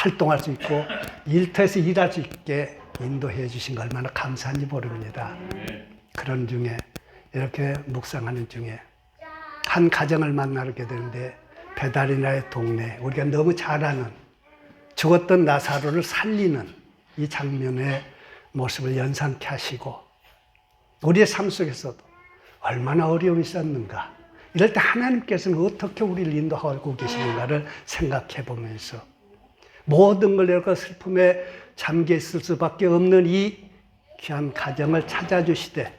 활동할 수 있고 일터에서 일할 수 있게 인도해 주신 거 얼마나 감사한지 모릅니다. 그런 중에 이렇게 묵상하는 중에 한 가정을 만나게 되는데 베다니아의 동네, 우리가 너무 잘 아는 죽었던 나사로를 살리는 이 장면의 모습을 연상케 하시고 우리의 삶 속에서도 얼마나 어려움이 있었는가, 이럴 때 하나님께서는 어떻게 우리를 인도하고 계시는가를 생각해 보면서 모든 걸 이렇게 슬픔에 잠겨 있을 수밖에 없는 이 귀한 가정을 찾아주시되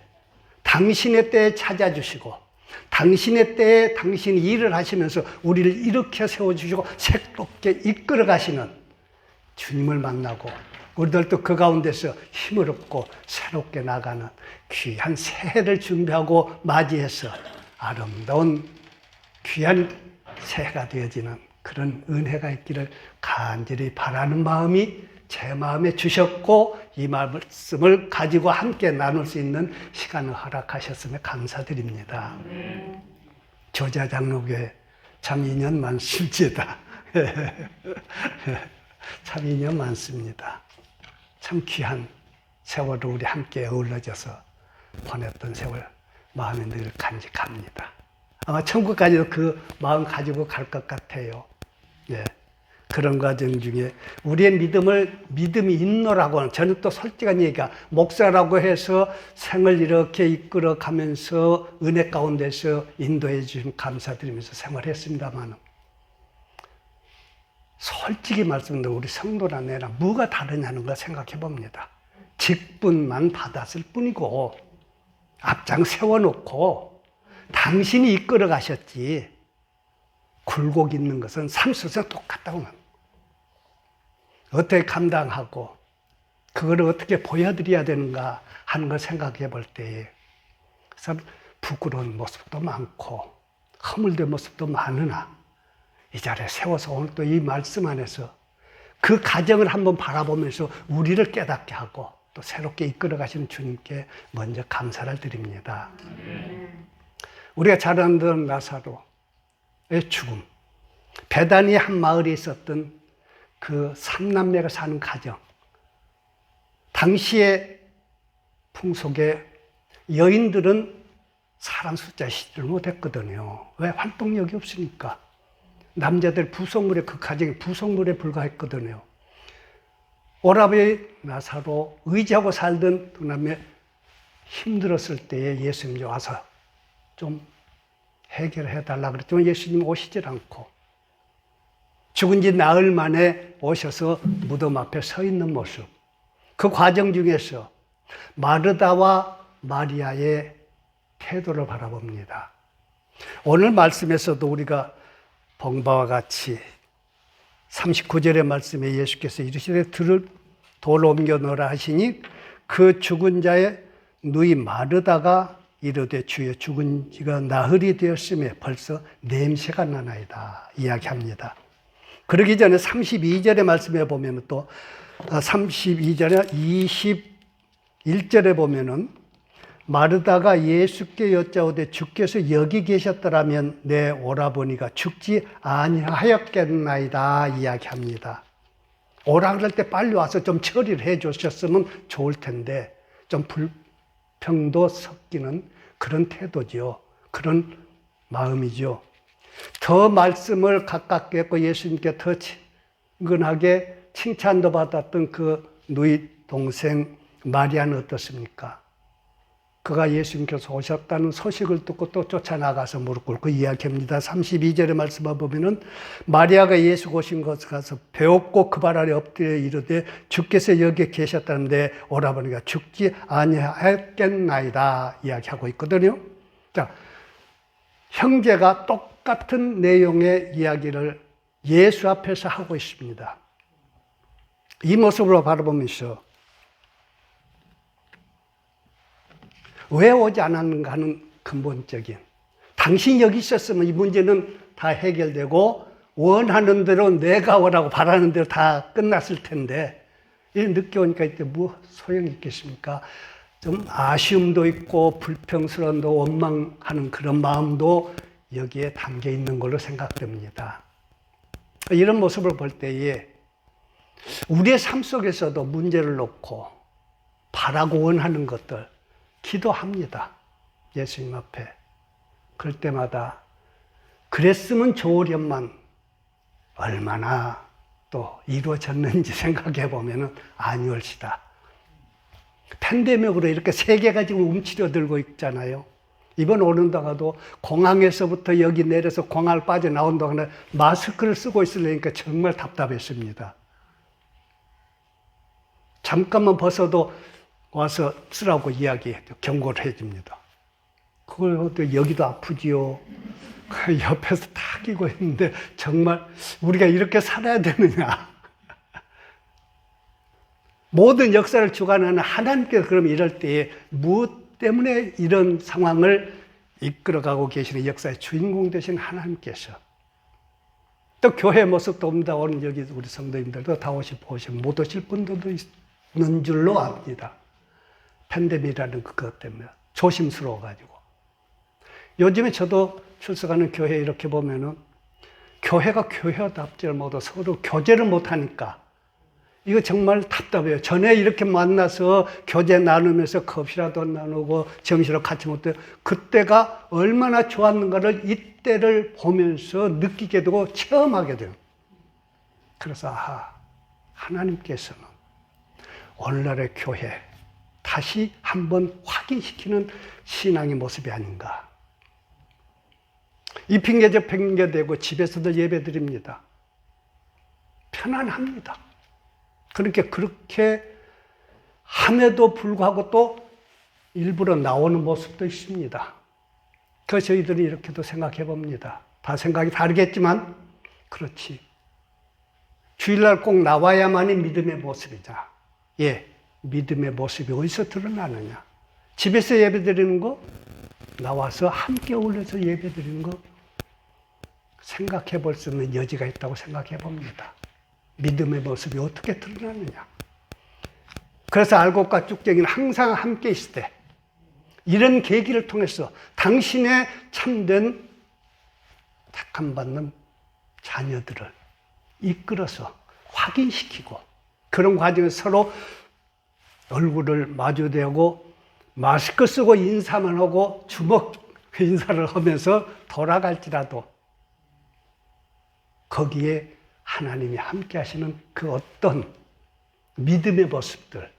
당신의 때에 찾아주시고 당신의 때에 당신이 일을 하시면서 우리를 일으켜 세워주시고 새롭게 이끌어 가시는 주님을 만나고 우리들도 그 가운데서 힘을 얻고 새롭게 나가는 귀한 새해를 준비하고 맞이해서 아름다운 귀한 새해가 되어지는 그런 은혜가 있기를 간절히 바라는 마음이 제 마음에 주셨고 이 말씀을 가지고 함께 나눌 수 있는 시간을 허락하셨음에 감사드립니다. 조자장로교회 참 인연 많습니다. 참 인연 많습니다. 참 귀한 세월을 우리 함께 어우러져서 보냈던 세월 마음에 늘 간직합니다. 아마 천국까지도 그 마음 가지고 갈 것 같아요. 예. 그런 과정 중에 우리의 믿음이 있노라고는, 저는 또 솔직한 얘기가 목사라고 해서 생을 이렇게 이끌어 가면서 은혜 가운데서 인도해 주시면 감사드리면서 생활했습니다만 솔직히 말씀드리면 우리 성도나 내나 뭐가 다르냐는 걸 생각해 봅니다. 직분만 받았을 뿐이고 앞장 세워놓고 당신이 이끌어 가셨지 굴곡 있는 것은 삶 속에서 똑같다고 합니다. 어떻게 감당하고 그거를 어떻게 보여드려야 되는가 하는 걸 생각해 볼 때에 부끄러운 모습도 많고 허물된 모습도 많으나 이 자리에 세워서 오늘 또 이 말씀 안에서 그 가정을 한번 바라보면서 우리를 깨닫게 하고 또 새롭게 이끌어 가시는 주님께 먼저 감사를 드립니다. 우리가 잘 아는 나사로의 죽음, 베다니아 한 마을에 있었던 그 삼남매가 사는 가정, 당시의 풍속에 여인들은 사람 숫자에 시지를 못했거든요. 왜? 활동력이 없으니까. 남자들 부속물에, 그 가정이 부속물에 불과했거든요. 오라버니 나사로 의지하고 살던 두 남매 힘들었을 때에 예수님이 와서 좀 해결해 달라 그랬지만 예수님 오시질 않고 죽은 지 나흘 만에 오셔서 무덤 앞에 서 있는 모습, 그 과정 중에서 마르다와 마리아의 태도를 바라봅니다. 오늘 말씀에서도 우리가 본 바와 같이 39절의 말씀에 예수께서 이르시되 돌을 옮겨 놓으라 하시니 그 죽은 자의 누이 마르다가 이르되 주여 죽은 지가 나흘이 되었음에 벌써 냄새가 나나이다 이야기합니다. 그러기 전에 32절의 말씀에 보면 또 32절에 21절에 보면은 마르다가 예수께 여짜오되 주께서 여기 계셨더라면 내 오라버니가 죽지 아니하였겠나이다 이야기합니다. 오라 그럴 때 빨리 와서 좀 처리를 해 주셨으면 좋을 텐데 좀 불평도 섞이는 그런 태도죠. 그런 마음이죠. 더 말씀을 가깝게 했고 예수님께 더 친근하게 칭찬도 받았던 그 누이 동생 마리아는 어떻습니까? 그가 예수님께서 오셨다는 소식을 듣고 또 쫓아나가서 무릎 꿇고 이야기합니다. 32절의 말씀을 보면은 마리아가 예수 오신 곳에 가서 배웠고 그 발 아래 엎드려 이르되 주께서 여기 계셨다는데 오라버니가 죽지 아니하였겠나이다 이야기하고 있거든요. 자, 형제가 똑같은 내용의 이야기를 예수 앞에서 하고 있습니다. 이 모습으로 바라보면서 왜 오지 않았는가 하는 근본적인, 당신이 여기 있었으면 이 문제는 다 해결되고 원하는 대로 내가 오라고 바라는 대로 다 끝났을 텐데 늦게 오니까 이때 뭐 소용이 있겠습니까? 좀 아쉬움도 있고 불평스러움도 원망하는 그런 마음도 여기에 담겨 있는 걸로 생각됩니다. 이런 모습을 볼 때에 우리의 삶 속에서도 문제를 놓고 바라고 원하는 것들 기도합니다. 예수님 앞에. 그럴 때마다 그랬으면 좋으련만 얼마나 또 이루어졌는지 생각해 보면 아니올시다. 팬데믹으로 이렇게 세계가 지금 움츠려들고 있잖아요. 이번 오는다가도 공항에서부터 여기 내려서 공항을 빠져나온다거나 마스크를 쓰고 있으려니까 정말 답답했습니다. 잠깐만 벗어도 와서 쓰라고 경고를 해줍니다. 그걸 또 여기도 아프지요. 옆에서 다 끼고 있는데 정말 우리가 이렇게 살아야 되느냐. 모든 역사를 주관하는 하나님께서 그럼 이럴 때에 무엇 때문에 이런 상황을 이끌어가고 계시는 역사의 주인공 되신 하나님께서 또 교회 모습도 옵니다. 오늘 여기 우리 성도님들도 다 오시면 못 오실 분들도 있는 줄로 압니다. 팬데믹이라는 그것 때문에 조심스러워가지고. 요즘에 저도 출석하는 교회 이렇게 보면은 교회가 교회답지 못하고 서로 교제를 못하니까 이거 정말 답답해요. 전에 이렇게 만나서 교제 나누면서 커피라도 나누고 점심을 같이 먹고 그때가 얼마나 좋았는가를 이때를 보면서 느끼게 되고 체험하게 돼요. 그래서 하나님께서는 오늘날의 교회 다시 한번 확인시키는 신앙의 모습이 아닌가. 이 핑계 저 핑계 대고 집에서도 예배 드립니다. 편안합니다. 그렇게 함에도 불구하고 또 일부러 나오는 모습도 있습니다. 그래서 저희들이 이렇게도 생각해 봅니다. 다 생각이 다르겠지만 그렇지. 주일날 꼭 나와야만이 믿음의 모습이자. 믿음의 모습이 어디서 드러나느냐. 집에서 예배 드리는 거, 나와서 함께 어울려서 예배 드리는 거 생각해 볼 수 있는 여지가 있다고 생각해 봅니다. 믿음의 모습이 어떻게 드러나느냐. 그래서 알곡과 쭉쟁이는 항상 함께 있을 때 이런 계기를 통해서 당신의 참된 택함받는 자녀들을 이끌어서 확인시키고 그런 과정에서 서로 얼굴을 마주대고 마스크 쓰고 인사만 하고 주먹 인사를 하면서 돌아갈지라도 거기에 하나님이 함께 하시는 그 어떤 믿음의 모습들,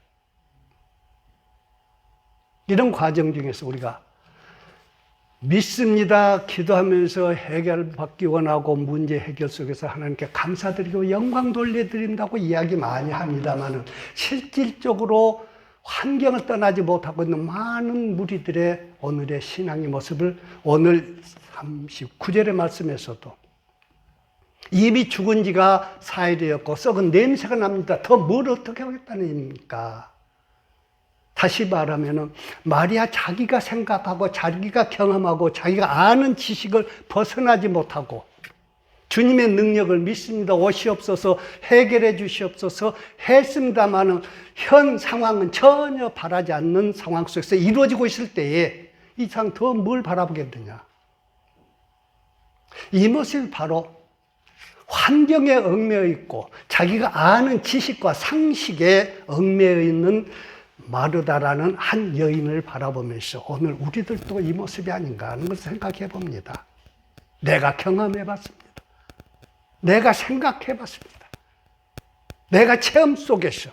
이런 과정 중에서 우리가 믿습니다. 기도하면서 해결받기 원하고 문제 해결 속에서 하나님께 감사드리고 영광 돌려드린다고 이야기 많이 합니다만 실질적으로 환경을 떠나지 못하고 있는 많은 무리들의 오늘의 신앙의 모습을 오늘 39절의 말씀에서도 이미 죽은 지가 4일이었고 썩은 냄새가 납니다. 더 뭘 어떻게 하겠다는 얘기입니까? 다시 말하면 마리아 자기가 생각하고 자기가 경험하고 자기가 아는 지식을 벗어나지 못하고 주님의 능력을 믿습니다. 오시옵소서 해결해 주시옵소서 했습니다마는 현 상황은 전혀 바라지 않는 상황 속에서 이루어지고 있을 때에 이 상 더 뭘 바라보겠느냐. 이 모습이 바로 환경에 얽매여 있고 자기가 아는 지식과 상식에 얽매여 있는 마르다라는 한 여인을 바라보면서 오늘 우리들도 이 모습이 아닌가 하는 것을 생각해 봅니다. 내가 경험해 봤습니다. 내가 생각해 봤습니다. 내가 체험 속에서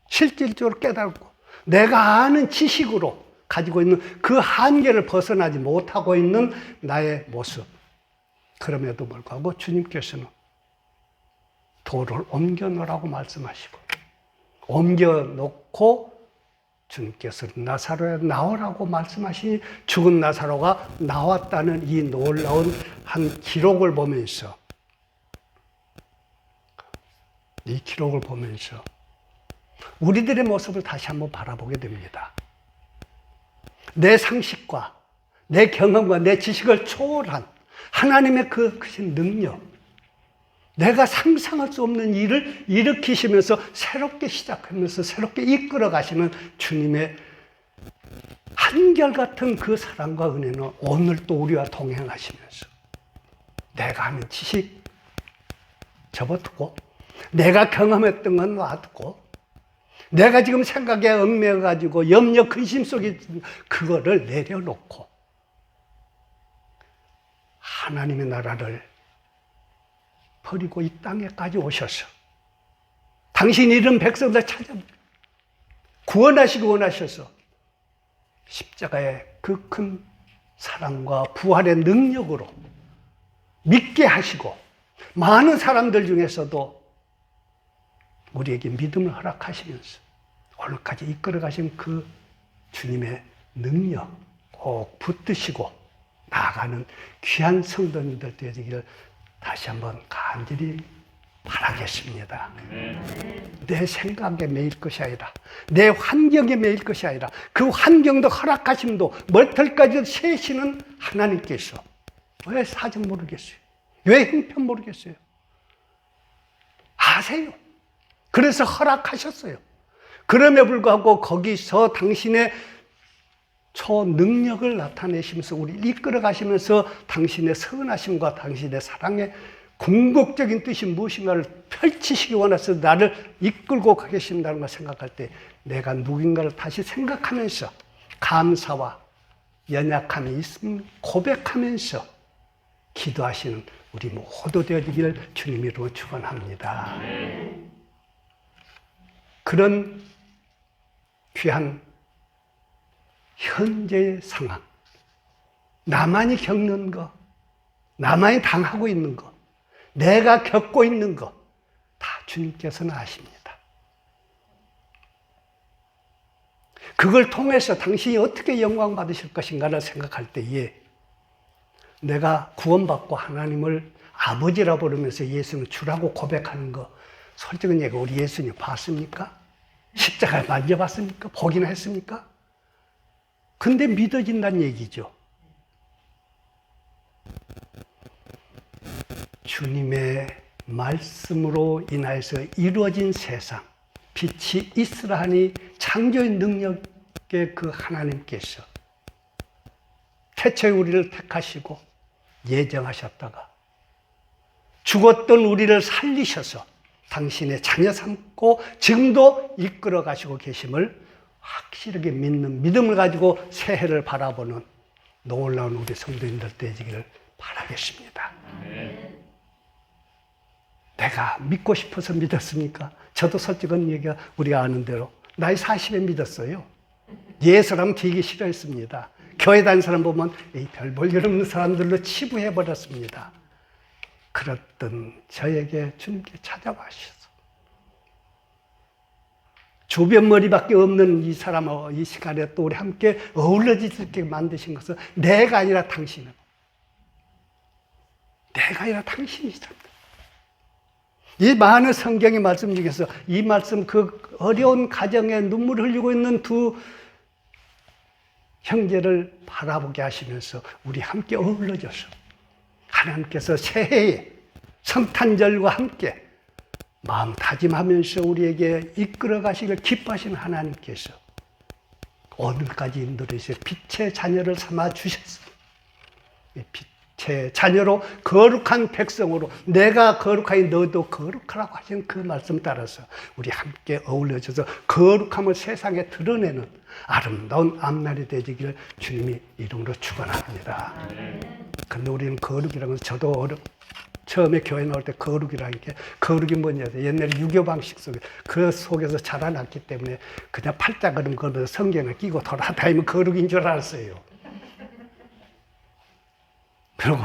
실질적으로 깨닫고 내가 아는 지식으로 가지고 있는 그 한계를 벗어나지 못하고 있는 나의 모습. 그럼에도 불구하고 주님께서는 돌을 옮겨놓으라고 말씀하시고 옮겨놓고 주님께서는 나사로야 나오라고 말씀하시니 죽은 나사로가 나왔다는 이 놀라운 한 기록을 보면서 이 기록을 보면서 우리들의 모습을 다시 한번 바라보게 됩니다. 내 상식과 내 경험과 내 지식을 초월한 하나님의 그 크신 능력, 내가 상상할 수 없는 일을 일으키시면서 새롭게 시작하면서 새롭게 이끌어 가시는 주님의 한결같은 그 사랑과 은혜는 오늘 또 우리와 동행하시면서 내가 하는 지식 접어두고 내가 경험했던 건 놔두고 내가 지금 생각에 얽매여가지고 염려 근심 속에 그거를 내려놓고 하나님의 나라를 버리고 이 땅에까지 오셔서 당신 이런 백성들 찾아 구원하시고 원하셔서 십자가의 그 큰 사랑과 부활의 능력으로 믿게 하시고 많은 사람들 중에서도 우리에게 믿음을 허락하시면서 오늘까지 이끌어 가신 그 주님의 능력 꼭 붙드시고 나아가는 귀한 성도님들 되시기를 다시 한번 간절히 바라겠습니다. 내 생각에 매일 것이 아니라 내 환경에 매일 것이 아니라 그 환경도 허락하심도 멀털까지 세시는 하나님께서 왜 사정 모르겠어요? 왜 형편 모르겠어요? 아세요. 그래서 허락하셨어요. 그럼에 불구하고 거기서 당신의 초능력을 나타내시면서 우리를 이끌어 가시면서 당신의 선하심과 당신의 사랑의 궁극적인 뜻이 무엇인가를 펼치시기 원해서 나를 이끌고 가계신다는 걸 생각할 때 내가 누군가를 다시 생각하면서 감사와 연약함이 있음 고백하면서 기도하시는 우리 모두 되어지기를 주님 이름으로 축원합니다. 그런 귀한 현재의 상황, 나만이 겪는 거, 나만이 당하고 있는 거, 내가 겪고 있는 거 다 주님께서는 아십니다. 그걸 통해서 당신이 어떻게 영광 받으실 것인가를 생각할 때에 내가 구원받고 하나님을 아버지라 부르면서 예수는 주라고 고백하는 거 솔직히 얘기해 우리 예수님 봤습니까? 십자가를 만져봤습니까? 보기나 했습니까? 근데 믿어진다는 얘기죠. 주님의 말씀으로 인하여서 이루어진 세상, 빛이 있으라 하니 창조의 능력의 그 하나님께서 태초에 우리를 택하시고 예정하셨다가 죽었던 우리를 살리셔서 당신의 자녀 삼고 지금도 이끌어 가시고 계심을 확실하게 믿는 믿음을 가지고 새해를 바라보는 놀라운 우리 성도님들 되시기를 바라겠습니다. 내가 믿고 싶어서 믿었습니까? 저도 솔직한 얘기가 우리가 아는 대로 나이 40에 믿었어요. 예수라면 되게 싫어했습니다. 교회 다니는 사람 보면 별 볼 일 없는 사람들로 치부해버렸습니다. 그랬던 저에게 주님께 찾아와셔서 주변 머리밖에 없는 이 사람하고 이 시간에 또 우리 함께 어우러질 수 있게 만드신 것은 내가 아니라 당신은 내가 아니라 당신이십니다. 이 많은 성경의 말씀 중에서 이 말씀 그 어려운 가정에 눈물을 흘리고 있는 두 형제를 바라보게 하시면서 우리 함께 어우러져서 하나님께서 새해에 성탄절과 함께 마음 다짐하면서 우리에게 이끌어 가시길 기뻐하시는 하나님께서 오늘까지 인도해서 빛의 자녀를 삼아 주셨습니다. 빛의 자녀로 거룩한 백성으로 내가 거룩하니 너도 거룩하라고 하신 그 말씀 따라서 우리 함께 어울려져서 거룩함을 세상에 드러내는 아름다운 앞날이 되기를 주님이 이름으로 축원합니다. 근데 우리는 거룩이라는 것은 저도 처음에 교회 나올 때 거룩이라는 게 거룩이 뭐냐 옛날에 유교 방식 속에 그 속에서 자라났기 때문에 그냥 팔자걸음 걸어서 성경을 끼고 돌아다니면 거룩인 줄 알았어요. 그리고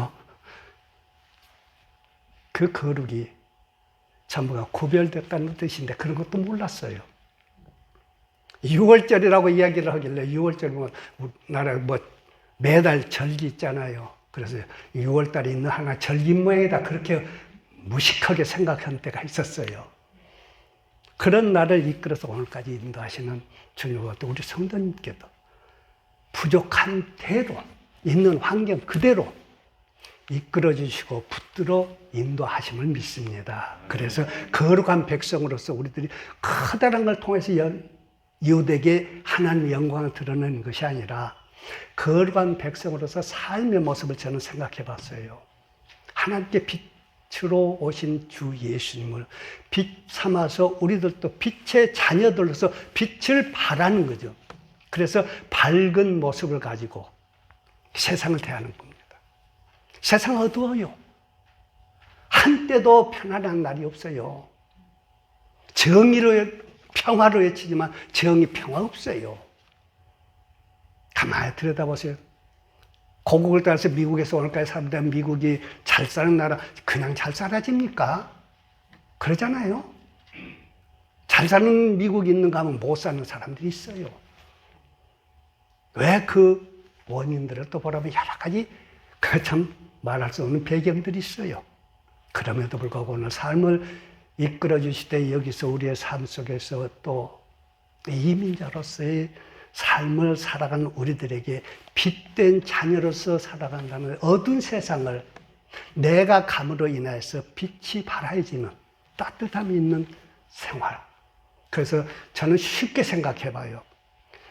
그 거룩이 전부가 구별됐다는 뜻인데 그런 것도 몰랐어요. 6월절이라고 이야기를 하길래 6월절이면 우리나라에 뭐 매달 절기 있잖아요. 그래서 6월달에 있는 하나 절기 모양이다 그렇게 무식하게 생각한 때가 있었어요. 그런 나를 이끌어서 오늘까지 인도하시는 주님과 또 우리 성도님께도 부족한 대로 있는 환경 그대로 이끌어 주시고 붙들어 인도하심을 믿습니다. 그래서 거룩한 백성으로서 우리들이 커다란 걸 통해서 이웃에게 하나님의 영광을 드러내는 것이 아니라 거룩한 백성으로서 삶의 모습을 저는 생각해 봤어요. 하나님께 빛으로 오신 주 예수님을 빛 삼아서 우리들도 빛의 자녀들로서 빛을 발하는 거죠. 그래서 밝은 모습을 가지고 세상을 대하는 겁니다. 세상 어두워요. 한때도 편안한 날이 없어요. 정의로, 평화로 외치지만 정의, 평화 없어요. 가만히 들여다보세요. 고국을 따라서 미국에서 오늘까지 사는데 미국이 잘 사는 나라, 그냥 잘 살아집니까? 그러잖아요. 잘 사는 미국이 있는가 하면 못 사는 사람들이 있어요. 왜 그 원인들을 또 보라면 여러 가지 참 말할 수 없는 배경들이 있어요. 그럼에도 불구하고 오늘 삶을 이끌어 주시되 여기서 우리의 삶 속에서 또 이민자로서의 삶을 살아가는 우리들에게 빛된 자녀로서 살아간다는 어두운 세상을 내가 감으로 인해서 빛이 발하여지는 따뜻함이 있는 생활. 그래서 저는 쉽게 생각해 봐요.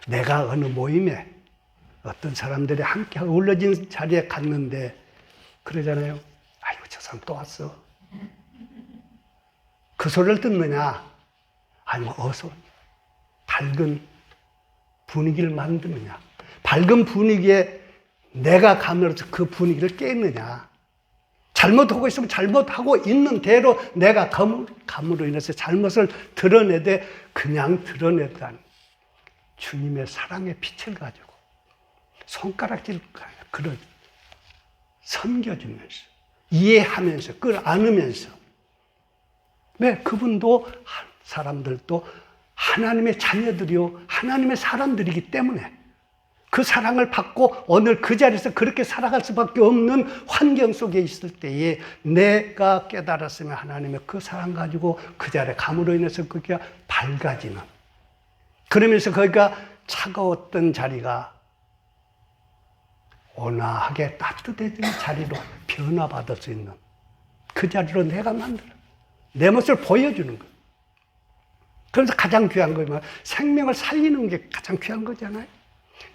내가 어느 모임에 어떤 사람들이 함께 어울러진 자리에 갔는데 그러잖아요. 아이고 저 사람 또 왔어. 그 소리를 듣느냐? 아니면 어서 밝은 분위기를 만드느냐? 밝은 분위기에 내가 감으로서 그 분위기를 깨느냐? 잘못하고 있으면 잘못하고 있는 대로 내가 감으로 인해서 잘못을 드러내되 그냥 드러냈다는 주님의 사랑의 빛을 가지고 손가락질 그런 섬겨주면서 이해하면서 그걸 안으면서 왜 그분도 사람들도 하나님의 자녀들이요 하나님의 사람들이기 때문에 그 사랑을 받고 오늘 그 자리에서 그렇게 살아갈 수밖에 없는 환경 속에 있을 때에 내가 깨달았으면 하나님의 그 사랑 가지고 그 자리에 감으로 인해서 그게 밝아지는 그러면서 거기가 차가웠던 자리가 온화하게 따뜻해지는 자리로 변화받을 수 있는 그 자리로 내가 만들어 내 모습을 보여주는 거예요. 그래서 가장 귀한 거예요. 생명을 살리는 게 가장 귀한 거잖아요.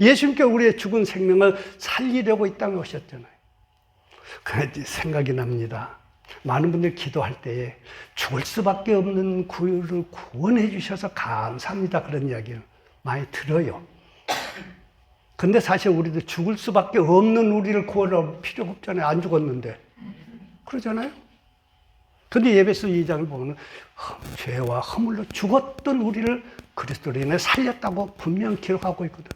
예수님께 우리의 죽은 생명을 살리려고 이 땅에 오셨잖아요. 그래서 생각이 납니다. 많은 분들이 기도할 때에 죽을 수밖에 없는 구유를 구원해 주셔서 감사합니다. 그런 이야기를 많이 들어요. 근데 사실 우리도 죽을 수밖에 없는 우리를 구원할 필요가 없잖아요. 안 죽었는데. 그러잖아요. 근데 예배서 2장을 보면 죄와 허물로 죽었던 우리를 그리스도로 인해 살렸다고 분명 기록하고 있거든.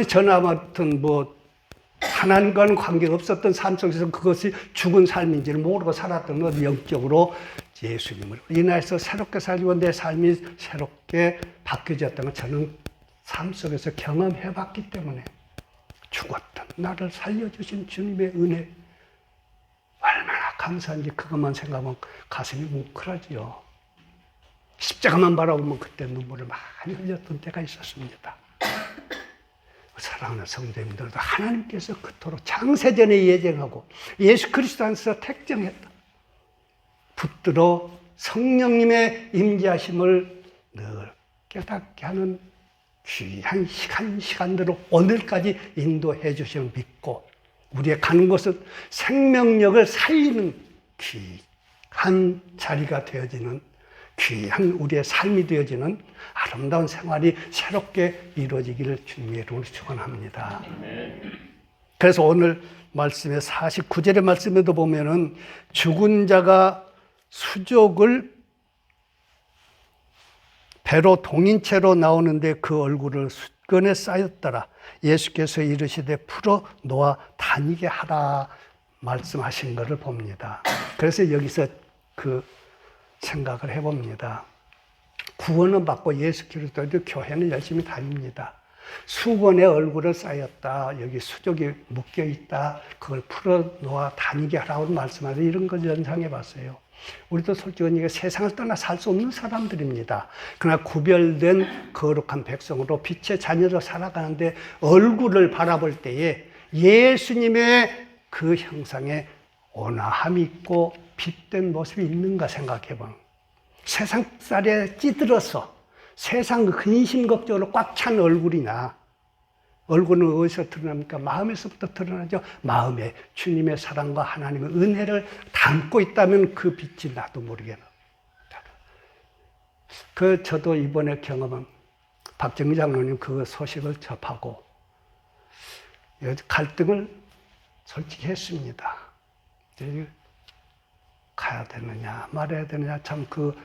저는 아무튼 하나님과는 관계가 없었던 삶 속에서 그것이 죽은 삶인지를 모르고 살았던 것 영적으로 예수님을 인해서 새롭게 살고 내 삶이 새롭게 바뀌어졌던 걸 저는 삶 속에서 경험해봤기 때문에 죽었던 나를 살려주신 주님의 은혜 얼마나 감사한지 그것만 생각하면 가슴이 뭉클하지요. 십자가만 바라보면 그때 눈물을 많이 흘렸던 때가 있었습니다. 사랑하는 성도님들도 하나님께서 그토록 창세전에 예정하고 예수 그리스도 안에서 택정했다. 붙들어 성령님의 임재하심을 늘 깨닫게 하는 귀한 시간들을 오늘까지 인도해 주심을 믿고 우리의 가는 곳은 생명력을 살리는 귀한 자리가 되어지는 귀한 우리의 삶이 되어지는 아름다운 생활이 새롭게 이루어지기를 주님의 이름으로 축원합니다. 그래서 오늘 말씀의 49절의 말씀에도 보면은 죽은 자가 수족을 배로 동인채로 나오는데 그 얼굴을 숫건에 쌓였더라. 예수께서 이르시되 풀어 놓아 다니게 하라 말씀하신 것을 봅니다. 그래서 여기서 그 생각을 해봅니다. 구원은 받고 예수 그리스도도 교회는 열심히 다닙니다. 수건에 얼굴을 쌓였다. 여기 수족이 묶여있다. 그걸 풀어놓아 다니게 하라고 말씀하셔서 이런 걸 연상해 봤어요. 우리도 솔직히 세상을 떠나 살 수 없는 사람들입니다. 그러나 구별된 거룩한 백성으로 빛의 자녀로 살아가는데 얼굴을 바라볼 때에 예수님의 그 형상에 온화함이 있고 빛된 모습이 있는가 생각해 보는 세상살에 찌들어서 세상 근심 걱정으로 꽉 찬 얼굴이나 얼굴은 어디서 드러납니까? 마음에서부터 드러나죠. 마음에 주님의 사랑과 하나님의 은혜를 담고 있다면 그 빛이 나도 모르게 나. 저도 이번에 경험은 박정희 장로님 그 소식을 접하고 갈등을 솔직히 했습니다. 가야 되느냐 말아야 되느냐 참 그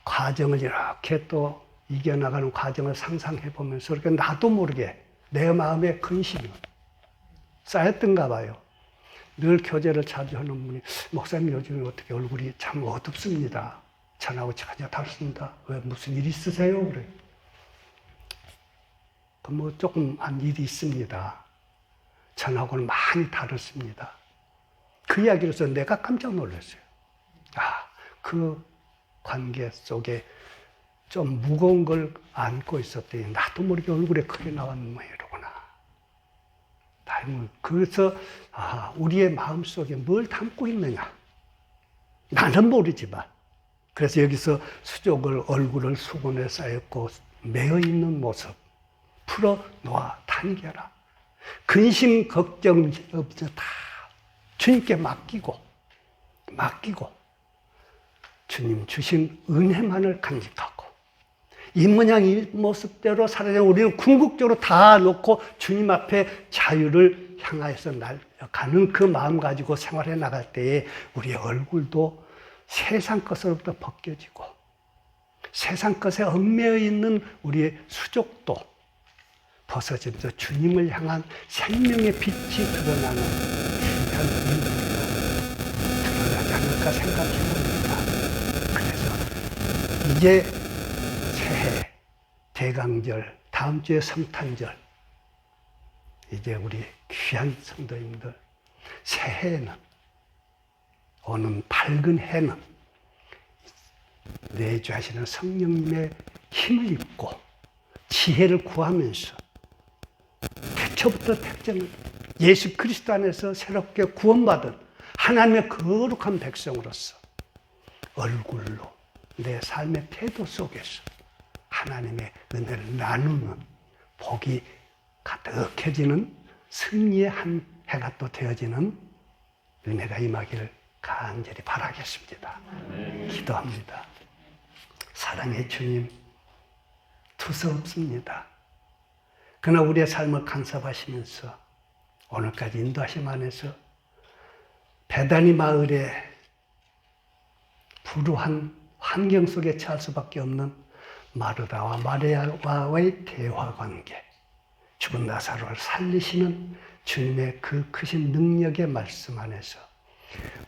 과정을 이렇게 또 이겨나가는 과정을 상상해 보면서 이렇게 나도 모르게 내 마음에 근심이 쌓였던가 봐요. 늘 교제를 자주 하는 분이 목사님 요즘에 어떻게 얼굴이 참 어둡습니다. 전하고 전혀 다릅니다. 왜 무슨 일 있으세요? 그래. 뭐 조금 한 일이 있습니다. 전하고는 많이 다릅니다. 그 이야기를 해서 내가 깜짝 놀랐어요. 그 관계 속에 좀 무거운 걸 안고 있었더니 나도 모르게 얼굴에 크게 나왔는 모양이로구나. 그래서 우리의 마음속에 뭘 담고 있느냐. 나는 모르지만 그래서 여기서 수족을 얼굴을 수건에 쌓였고 매어 있는 모습 풀어놓아 다니게라. 근심 걱정 없이 다 주님께 맡기고 주님 주신 은혜만을 간직하고 이 모양 이 모습대로 살아야 우리는 궁극적으로 다 놓고 주님 앞에 자유를 향하여서 날아가는 그 마음 가지고 생활해 나갈 때에 우리의 얼굴도 세상 것으로부터 벗겨지고 세상 것에 얽매여 있는 우리의 수족도 벗어지면서 주님을 향한 생명의 빛이 드러나는 귀한 인물로 드러나지 않을까 생각해 봅니다. 그래서 이제 새해, 대강절, 다음 주에 성탄절, 이제 우리 귀한 성도님들, 새해에는, 오는 밝은 해는 내주하시는 성령님의 힘을 입고 지혜를 구하면서 태초부터 태정을 예수 그리스도 안에서 새롭게 구원받은 하나님의 거룩한 백성으로서 얼굴로 내 삶의 태도 속에서 하나님의 은혜를 나누는 복이 가득해지는 승리의 한 해가 또 되어지는 은혜가 임하기를 간절히 바라겠습니다. 기도합니다. 사랑의 주님, 두서없습니다. 그러나 우리의 삶을 간섭하시면서 오늘까지 인도하심 안에서 베다니 마을에 불우한 환경 속에 처할 수밖에 없는 마르다와 마리아와의 대화관계, 죽은 나사로를 살리시는 주님의 그 크신 능력의 말씀 안에서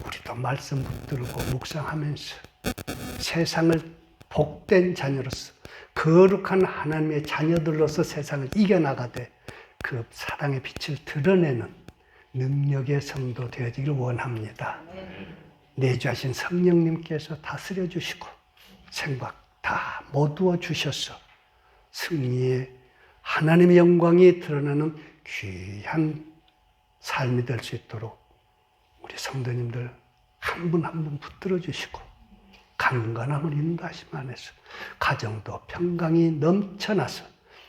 우리도 말씀 붙들고 묵상하면서 세상을 복된 자녀로서 거룩한 하나님의 자녀들로서 세상을 이겨나가되 그 사랑의 빛을 드러내는 능력의 성도 되어지길 원합니다. 내주하신 성령님께서 다스려 주시고 생각 다 모두어 주셔서 승리의 하나님의 영광이 드러나는 귀한 삶이 될 수 있도록 우리 성도님들 한 분 한 분 붙들어 주시고 강건함을 인도하심 안에서 가정도 평강이 넘쳐나서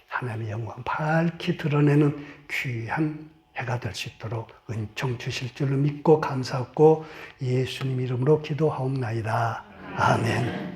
하나님의 영광 밝히 드러내는 귀한 해가 될 수 있도록 은총 주실 줄로 믿고 감사하고 예수님 이름으로 기도하옵나이다. 아멘.